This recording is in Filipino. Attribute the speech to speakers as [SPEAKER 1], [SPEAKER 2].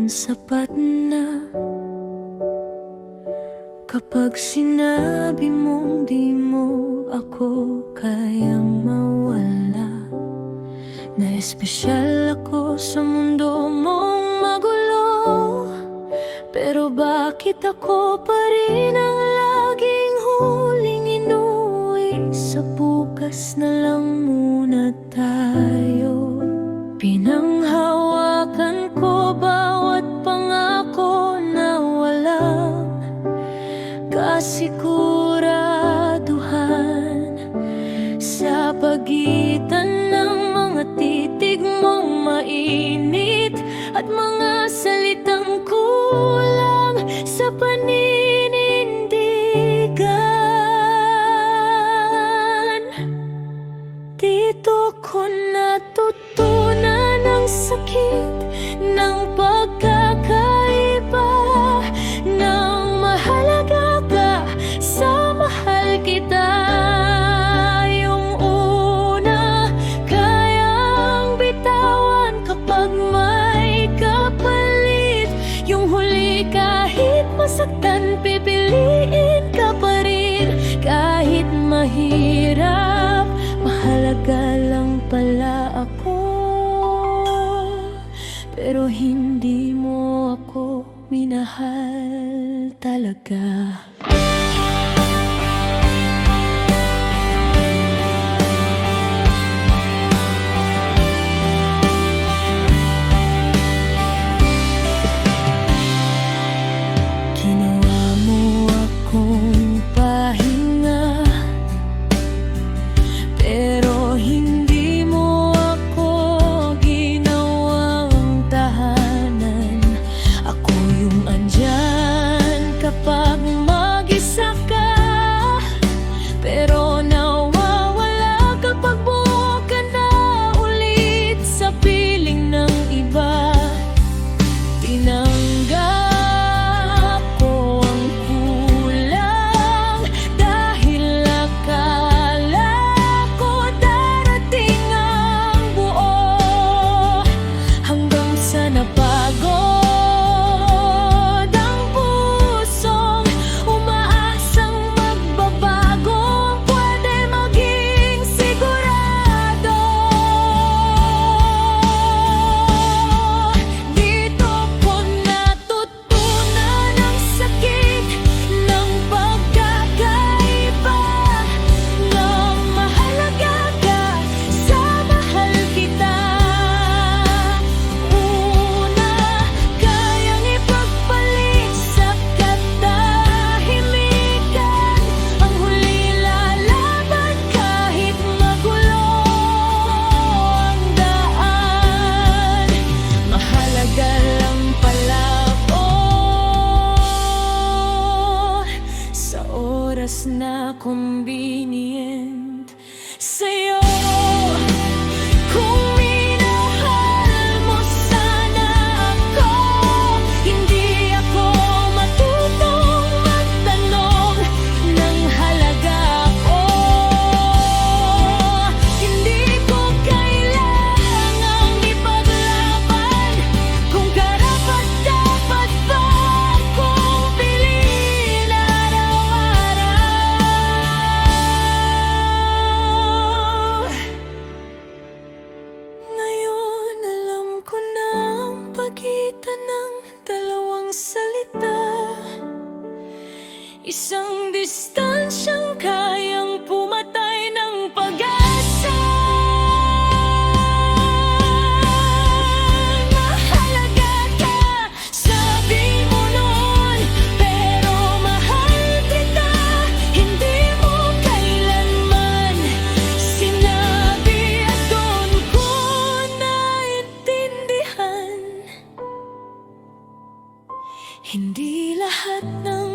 [SPEAKER 1] sapat na kapag sinabi mong di mo ako kayang mawala, na espesyal ako sa mundo mong magulo. Pero bakit ako pa rin ang laging huling inuwi? Sa bukas na lang muna tayo. Pinanghawakan ko bawat pangako na walang kasiguraduhan. Sa pagitan ng mga titig mong mainit at mga salitang kulang sa paninindigan, dito ko natutunan ang sakit ng pagkakaiba, ng mahalaga ka sa mahal kita. Yung una kayang bitawan kapag may kapalit, yung huli kahit masaktan pipiliin ka pa rin. Kahit mahirap, mahalaga lang pala ako. Pero hindi mo ako minahal talaga. Ginawa mo akong pahinga, pero hindi mo ako ginawang tahanan. Ako yung andyan kapag mag-isa ka, pero nawawala kapag buo ka na ulit sa piling ng iba. Tinanggap ko ang kulang dahil akala ko darating ang buo, hanggang sa napagod ang pusong umaasang magbabago. Pwede maging sigurado, dito ko natutunan ang sakit ng pagkakaiba, ng mahalaga ka sa mahal kita. Una kayang ipagpalit sa katahimikan, ang huli lalaban kahit magulo ang daan. Mahalaga lang pala ako sa oras na convenient sa'yo. Kung minahal mo sana ako, hindi ako matutong magtanong ng halaga ko. Hindi ko kailangang ipaglaban kung karapat-dapat ba akong piliin araw-araw. Ngayon alam ko na ang pagitan ng dalawang salita, isang distansyang kayang pumatay ng pag-asa. Mahalaga ka, sabi mo noon, pero mahal kita. Hindi mo kailanman sinabi at doon ko naintindihan. Hindi lahat ng